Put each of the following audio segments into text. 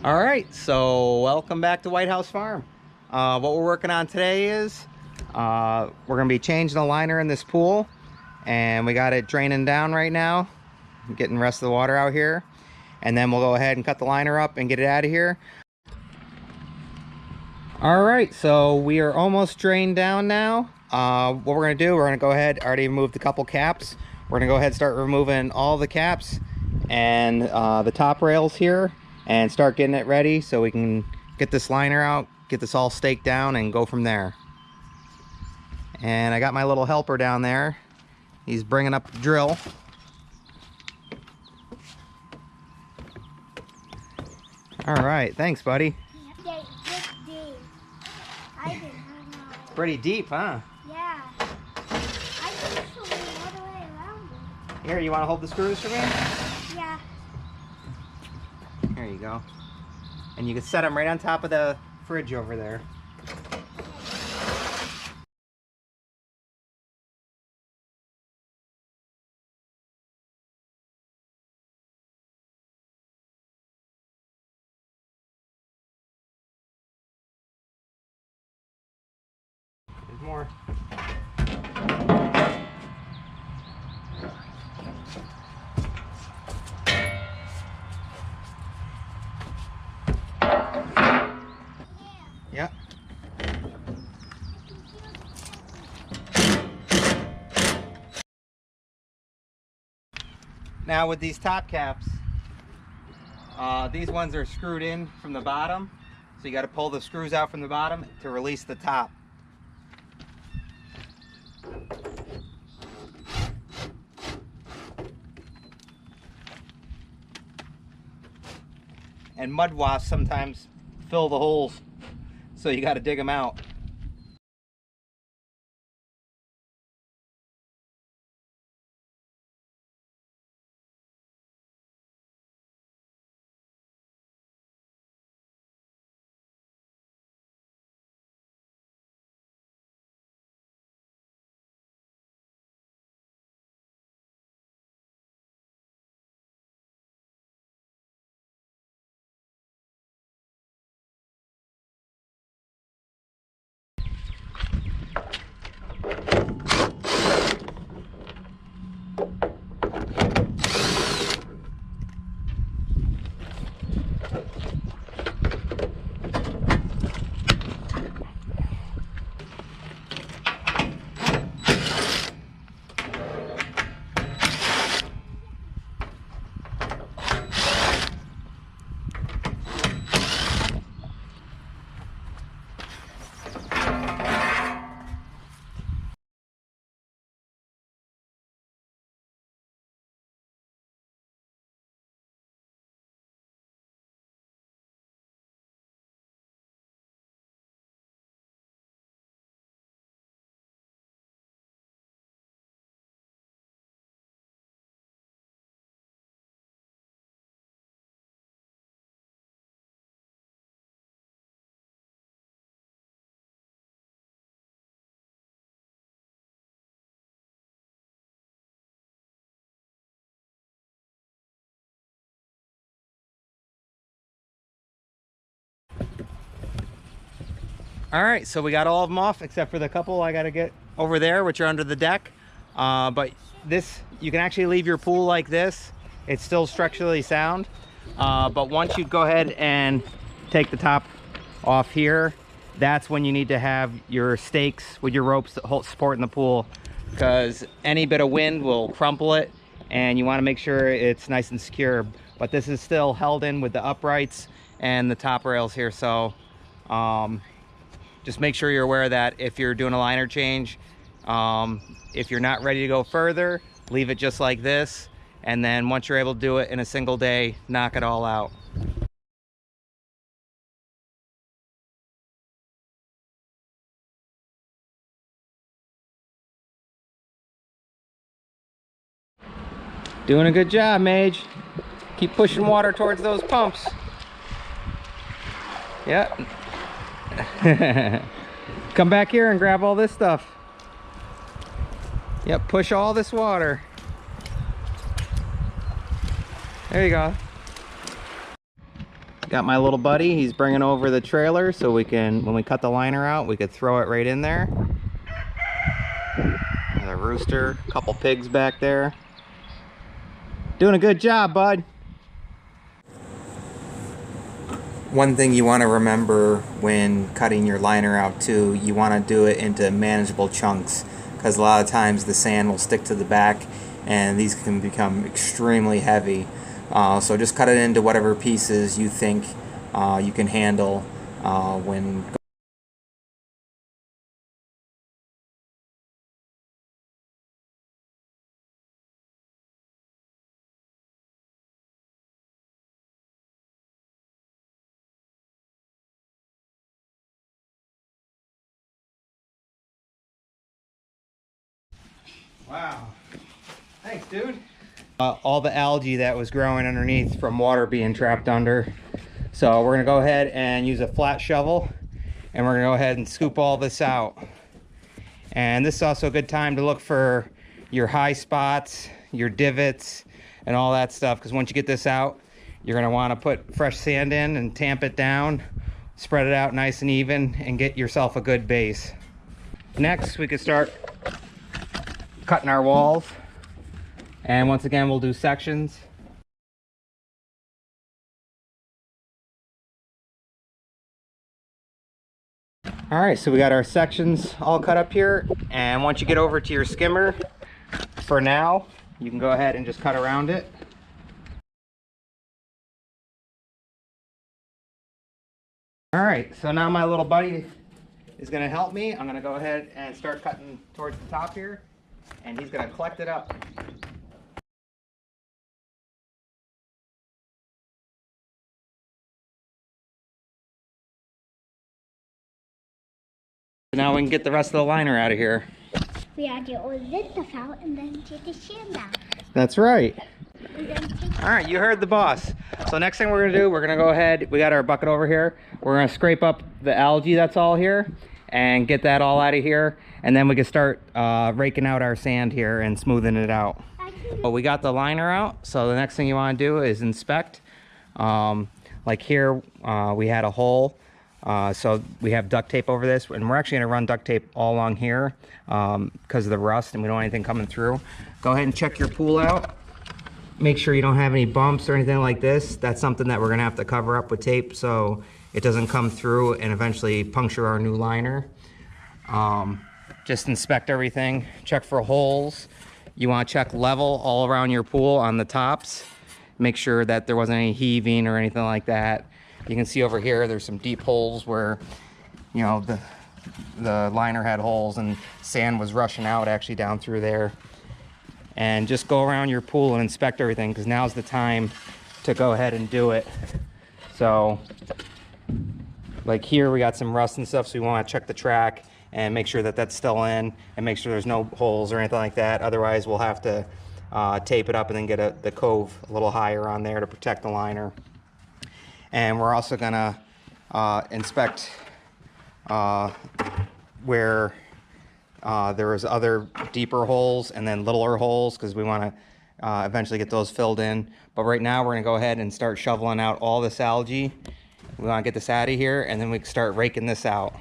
All right, so welcome back to White House Farm. What we're working on today is we're gonna be changing the liner in this pool, and we got it draining down right now, getting the rest of the water out here, and then we'll go ahead and cut the liner up and get it out of here. All right, so we are almost drained down now. What we're gonna do, we're gonna go ahead, already removed a couple caps. We're gonna go ahead and start removing all the caps and the top rails here, and start getting it ready so we can get this liner out, get this all staked down, and go from there. And I got my little helper down there. He's bringing up the drill. All right, thanks, buddy. It's pretty deep, huh? Yeah. I can show you all the way around it. Here, you want to hold the screws for me? Yeah. There you go. And you can set them right on top of the fridge over there. There's more. Yep. Now with these top caps, these ones are screwed in from the bottom, so you got to pull the screws out from the bottom to release the top. And mud wasps sometimes fill the holes, so you got to dig them out. All right, so we got all of them off except for the couple I got to get over there, which are under the deck. But this, you can actually leave your pool like this. It's still structurally sound. But once you go ahead and take the top off here, that's when you need to have your stakes with your ropes supporting the pool, because any bit of wind will crumple it, and you want to make sure it's nice and secure. But this is still held in with the uprights and the top rails here, so just make sure you're aware of that if you're doing a liner change. If you're not ready to go further, leave it just like this, and then once you're able to do it in a single day, knock it all out. Doing a good job, Mage. Keep pushing water towards those pumps. Yep. Come back here and grab all this stuff. Yep, push all this water. There you go. Got my little buddy, he's bringing over the trailer so we can, when we cut the liner out, we could throw it right in there. Another rooster, a couple pigs back there. Doing a good job, bud. One thing you want to remember when cutting your liner out too, you want to do it into manageable chunks, because a lot of times the sand will stick to the back and these can become extremely heavy. So just cut it into whatever pieces you think you can handle when. Wow. Thanks, dude. All the algae that was growing underneath from water being trapped under. So we're gonna go ahead and use a flat shovel and we're gonna go ahead and scoop all this out. And this is also a good time to look for your high spots, your divots, and all that stuff, because once you get this out, you're gonna wanna put fresh sand in and tamp it down, spread it out nice and even, and get yourself a good base. Next, we could start cutting our walls. And once again, we'll do sections. All right, so we got our sections all cut up here. And once you get over to your skimmer, for now, you can go ahead and just cut around it. All right, so now my little buddy is gonna help me. I'm gonna go ahead and start cutting towards the top here, and he's gonna collect it up. Now we can get the rest of the liner out of here. We have to all this stuff out and then take the sand out. That's right. All right, you heard the boss. So next thing we're gonna do, we're gonna go ahead, we got our bucket over here. We're gonna scrape up the algae that's all here and get that all out of here. And then we can start raking out our sand here and smoothing it out. But we got the liner out. So the next thing you wanna do is inspect. Like here, we had a hole. So we have duct tape over this, and we're actually going to run duct tape all along here because of the rust, and we don't want anything coming through. Go ahead and check your pool out. Make sure you don't have any bumps or anything like this. That's something that we're going to have to cover up with tape so it doesn't come through and eventually puncture our new liner. Just inspect everything. Check for holes. You want to check level all around your pool on the tops. Make sure that there wasn't any heaving or anything like that. You can see over here, there's some deep holes where, you know, the liner had holes and sand was rushing out actually down through there. And just go around your pool and inspect everything, because now's the time to go ahead and do it. So, like here, we got some rust and stuff, so we want to check the track and make sure that that's still in and make sure there's no holes or anything like that. Otherwise, we'll have to tape it up and then get the cove a little higher on there to protect the liner. And we're also gonna inspect where there was other deeper holes and then littler holes, because we want to eventually get those filled in. But right now we're gonna go ahead and start shoveling out all this algae. We want to get this out of here, and then we can start raking this out.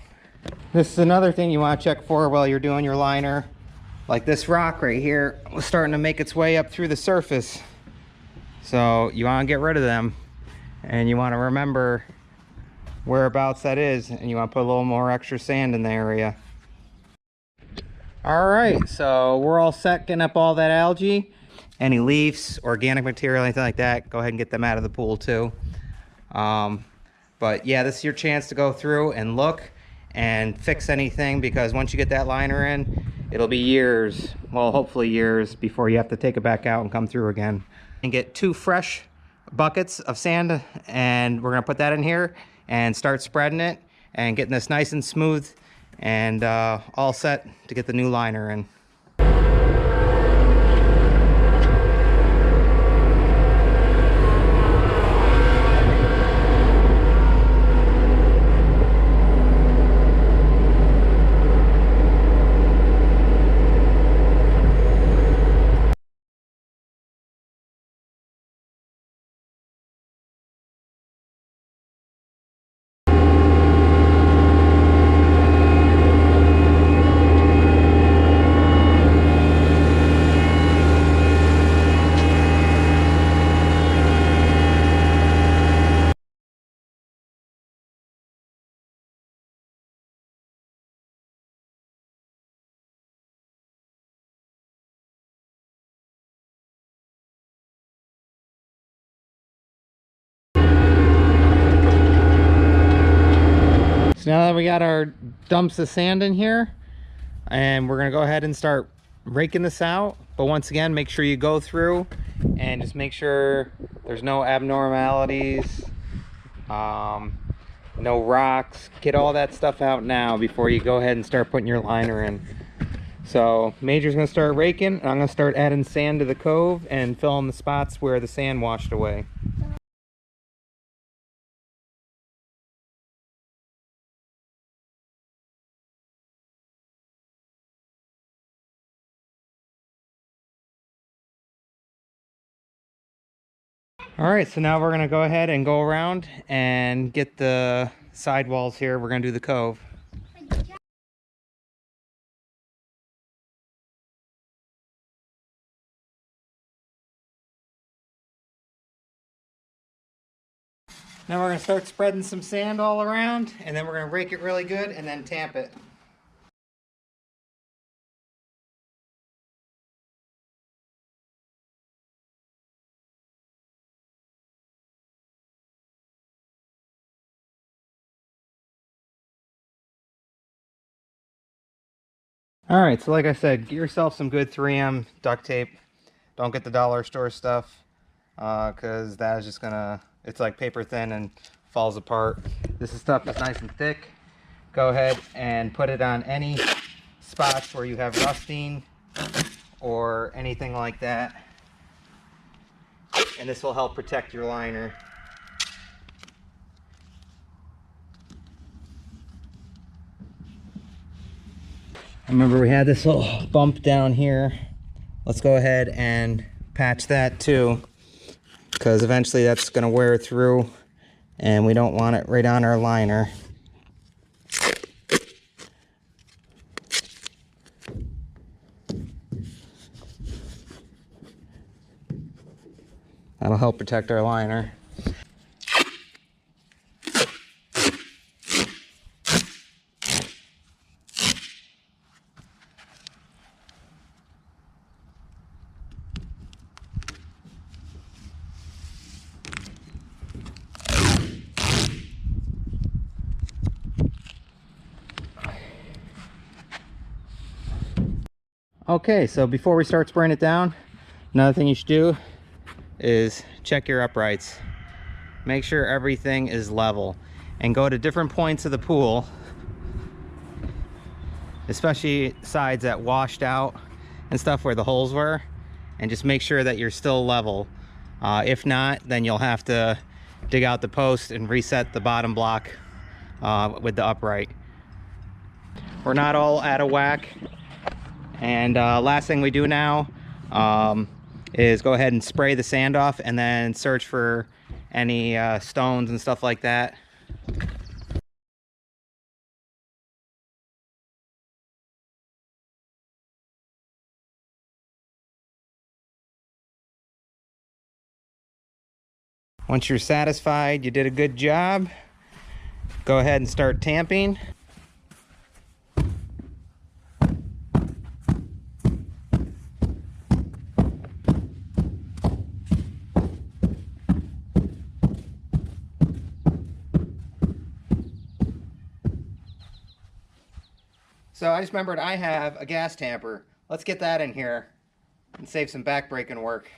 This is another thing you want to check for while you're doing your liner. Like this rock right here was starting to make its way up through the surface. So you want to get rid of them. And you want to remember whereabouts that is, and you want to put a little more extra sand in the area. All right, so we're all set getting up all that algae. Any leaves, organic material, anything like that, go ahead and get them out of the pool too. But yeah, this is your chance to go through and look and fix anything, because once you get that liner in, it'll be years, well, hopefully years, before you have to take it back out and come through again. And get 2 fresh buckets of sand, and we're gonna put that in here and start spreading it and getting this nice and smooth and all set to get the new liner in. So now that we got our dumps of sand in here, and we're gonna go ahead and start raking this out. But once again, make sure you go through and just make sure there's no abnormalities, no rocks. Get all that stuff out now before you go ahead and start putting your liner in. So Major's gonna start raking, and I'm gonna start adding sand to the cove and filling the spots where the sand washed away. All right, so now we're gonna go ahead and go around and get the sidewalls here. We're gonna do the cove. Now we're gonna start spreading some sand all around, and then we're gonna rake it really good and then tamp it. All right, so like I said, get yourself some good 3M duct tape. Don't get the dollar store stuff, because that is just gonna, it's like paper thin and falls apart. This is stuff that's nice and thick. Go ahead and put it on any spots where you have rusting or anything like that. And this will help protect your liner. Remember, we had this little bump down here. Let's go ahead and patch that too, because eventually that's going to wear through and we don't want it right on our liner. That'll help protect our liner. Okay, so before we start spraying it down, another thing you should do is check your uprights. Make sure everything is level, and go to different points of the pool, especially sides that washed out and stuff where the holes were, and just make sure that you're still level. If not, then you'll have to dig out the post and reset the bottom block with the upright. We're not all out of whack. And last thing we do now is go ahead and spray the sand off, and then search for any stones and stuff like that. Once you're satisfied you did a good job, go ahead and start tamping. So I just remembered I have a gas tamper. Let's get that in here and save some back-breaking work.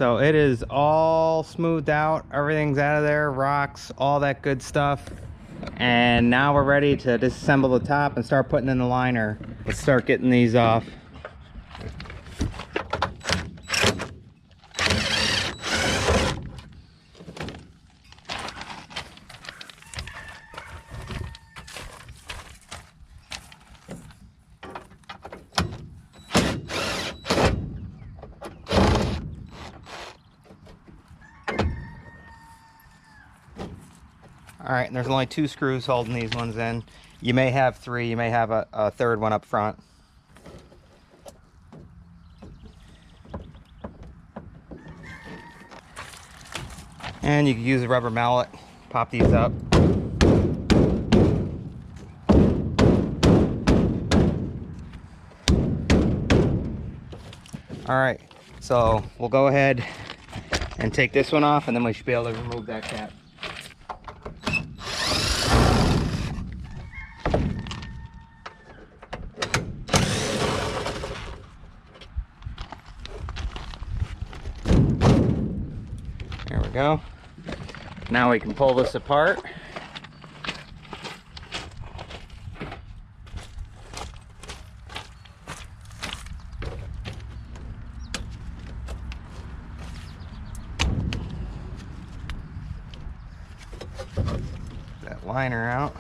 so it is all smoothed out. Everything's out of there, rocks, all that good stuff. And now we're ready to disassemble the top and start putting in the liner. Let's start getting these off. All right, and there's only 2 screws holding these ones in. You may have 3, you may have a third one up front. And you can use a rubber mallet, pop these up. All right, so we'll go ahead and take this one off, and then we should be able to remove that cap. There we go. Now we can pull this apart. That liner out.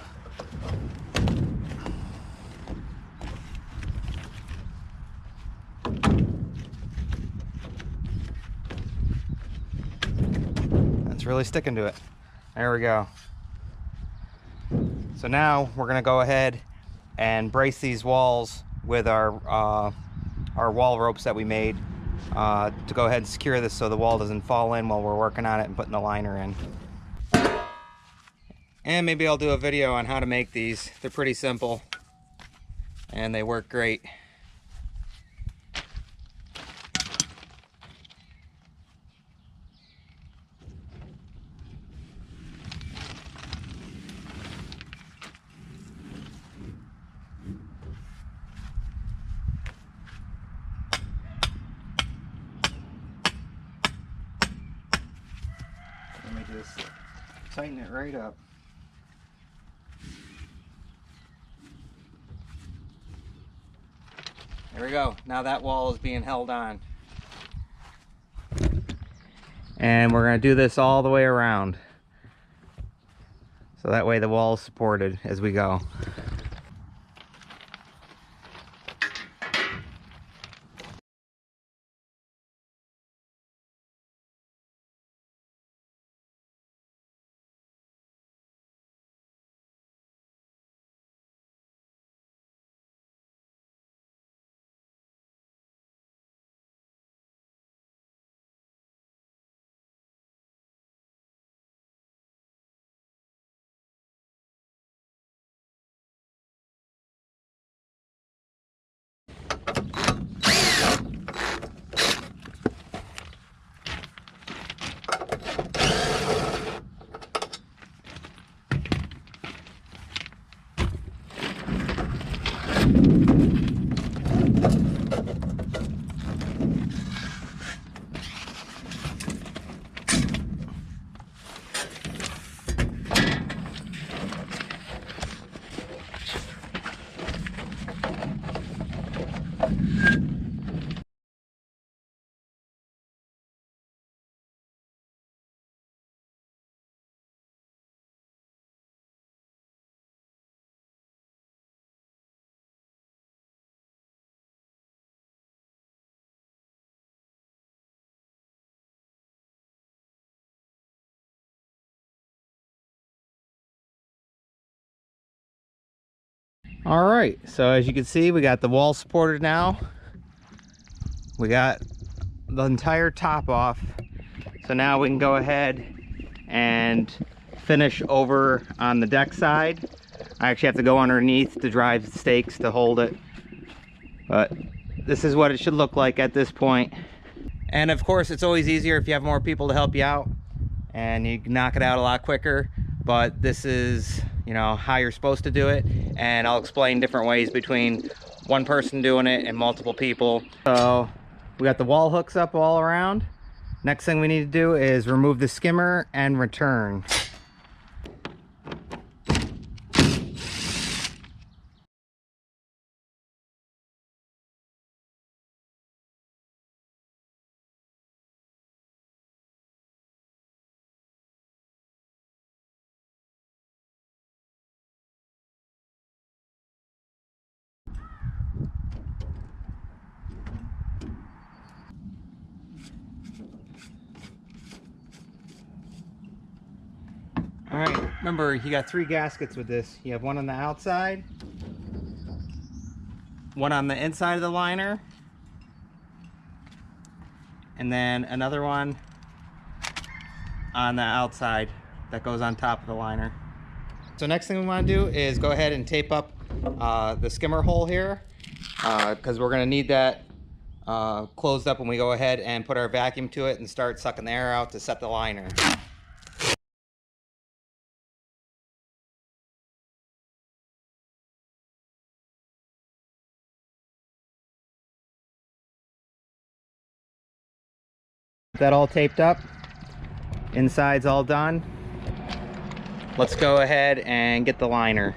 Really sticking to it. There we go. So now we're going to go ahead and brace these walls with our wall ropes that we made to go ahead and secure this so the wall doesn't fall in while we're working on it and putting the liner in. And maybe I'll do a video on how to make these. They're pretty simple and they work great. Just tighten it right up. There we go. Now that wall is being held on. And we're going to do this all the way around. So that way the wall is supported as we go. All right, so as you can see, we got the wall supported now. We got the entire top off. So now we can go ahead and finish over on the deck side. I actually have to go underneath to drive stakes to hold it. But this is what it should look like at this point. And of course, it's always easier if you have more people to help you out and you can knock it out a lot quicker. But this is, you know, how you're supposed to do it. And I'll explain different ways between one person doing it and multiple people. So we got the wall hooks up all around. Next thing we need to do is remove the skimmer and return. All right, remember you got 3 gaskets with this. You have one on the outside, one on the inside of the liner, and then another one on the outside that goes on top of the liner. So next thing we want to do is go ahead and tape up the skimmer hole here, because we're going to need that closed up when we go ahead and put our vacuum to it and start sucking the air out to set the liner. That all taped up, inside's all done. Let's go ahead and get the liner.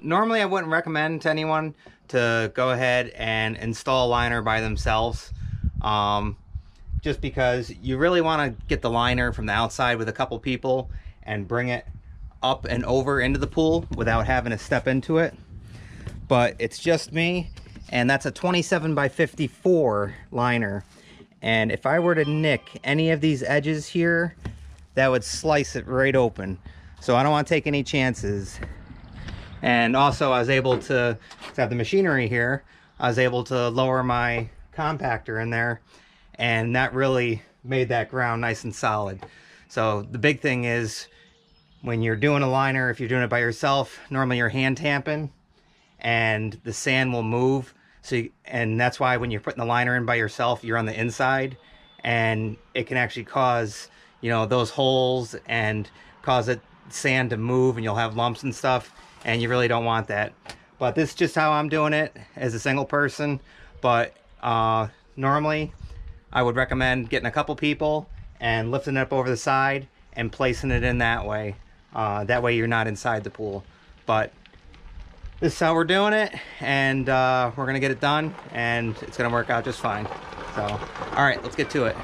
Normally I wouldn't recommend to anyone to go ahead and install a liner by themselves, just because you really want to get the liner from the outside with a couple people and bring it up and over into the pool without having to step into it. But it's just me, and that's a 27 by 54 liner, and if I were to nick any of these edges here, that would slice it right open. So I don't want to take any chances. And also I was able to have the machinery here, I was able to lower my compactor in there, and that really made that ground nice and solid. So the big thing is, when you're doing a liner, if you're doing it by yourself, normally you're hand tamping and the sand will move. And that's why when you're putting the liner in by yourself, you're on the inside, and it can actually cause, you know, those holes and cause it sand to move, and you'll have lumps and stuff, and you really don't want that. But this is just how I'm doing it as a single person. But normally I would recommend getting a couple people and lifting it up over the side and placing it in that way. That way you're not inside the pool. But this is how we're doing it, and we're gonna get it done, and it's gonna work out just fine. So, all right, let's get to it.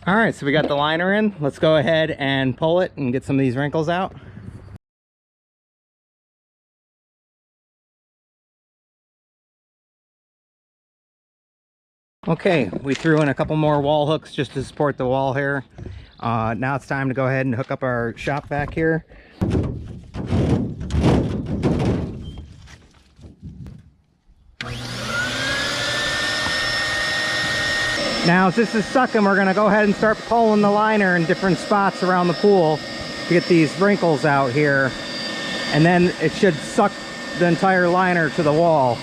All right, so we got the liner in. Let's go ahead and pull it and get some of these wrinkles out. Okay, we threw in a couple more wall hooks just to support the wall here. Now it's time to go ahead and hook up our shop vac here. Now, as this is sucking, we're gonna go ahead and start pulling the liner in different spots around the pool to get these wrinkles out here. And then it should suck the entire liner to the wall.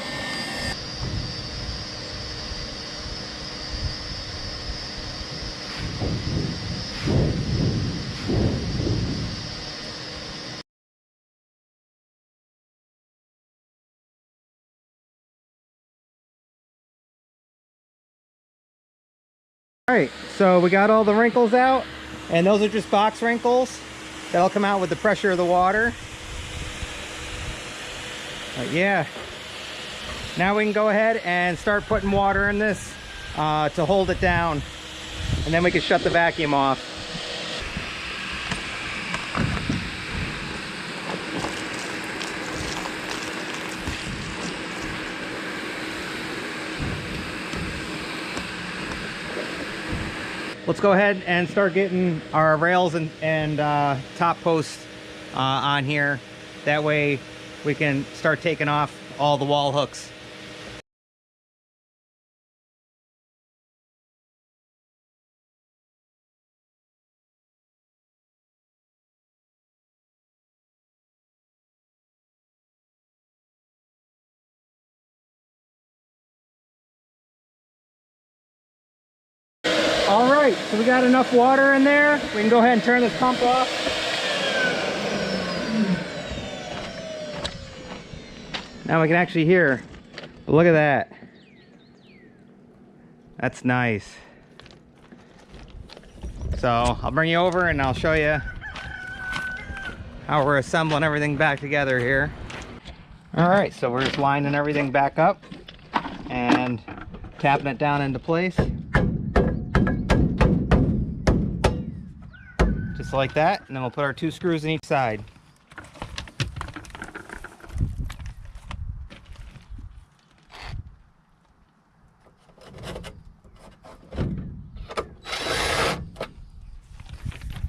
Alright, so we got all the wrinkles out, and those are just box wrinkles. That'll come out with the pressure of the water. But yeah, now we can go ahead and start putting water in this to hold it down, and then we can shut the vacuum off. Let's go ahead and start getting our rails and top posts on here. That way we can start taking off all the wall hooks. All right, so we got enough water in there. We can go ahead and turn this pump off. Now we can actually hear. Look at that. That's nice. So I'll bring you over and I'll show you how we're assembling everything back together here. All right, so we're just lining everything back up and tapping it down into place. Just like that, and then we'll put our 2 screws in each side.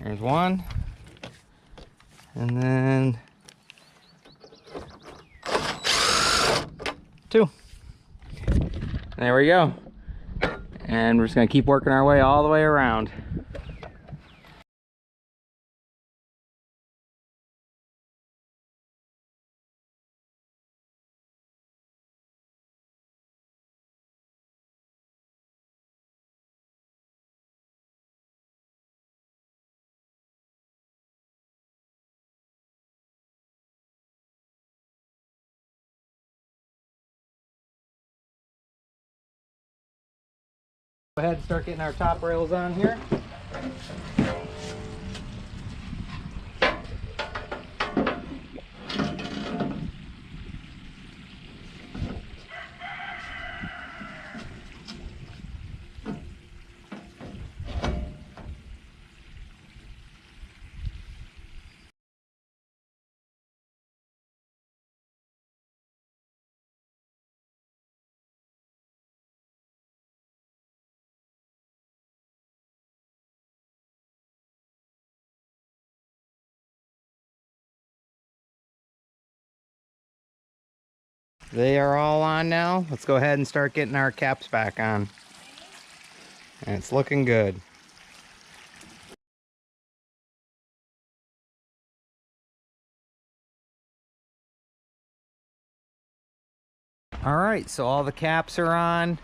There's one, and then 2. There we go. And we're just gonna keep working our way all the way around. Go ahead and start getting our top rails on here. They are all on now. Let's go ahead and start getting our caps back on. And it's looking good. All right, so all the caps are on.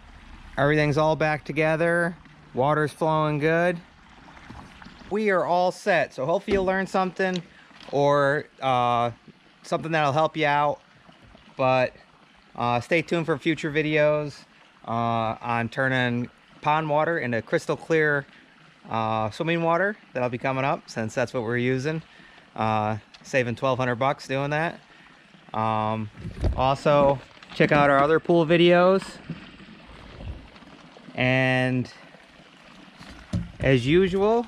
Everything's all back together. Water's flowing good. We are all set. So hopefully you'll learn something or something that'll help you out. But stay tuned for future videos on turning pond water into crystal clear swimming water. That'll be coming up since that's what we're using. Saving $1,200 doing that. Also, check out our other pool videos. And As usual,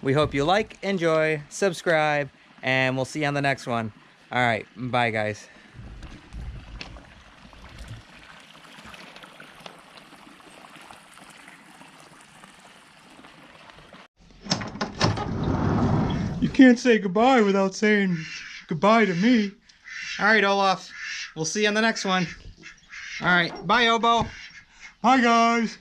we hope you like, enjoy, subscribe, and we'll see you on the next one. All right, bye guys. You can't say goodbye without saying goodbye to me. All right, Olaf. We'll see you on the next one. All right, bye, Obo. Hi, guys.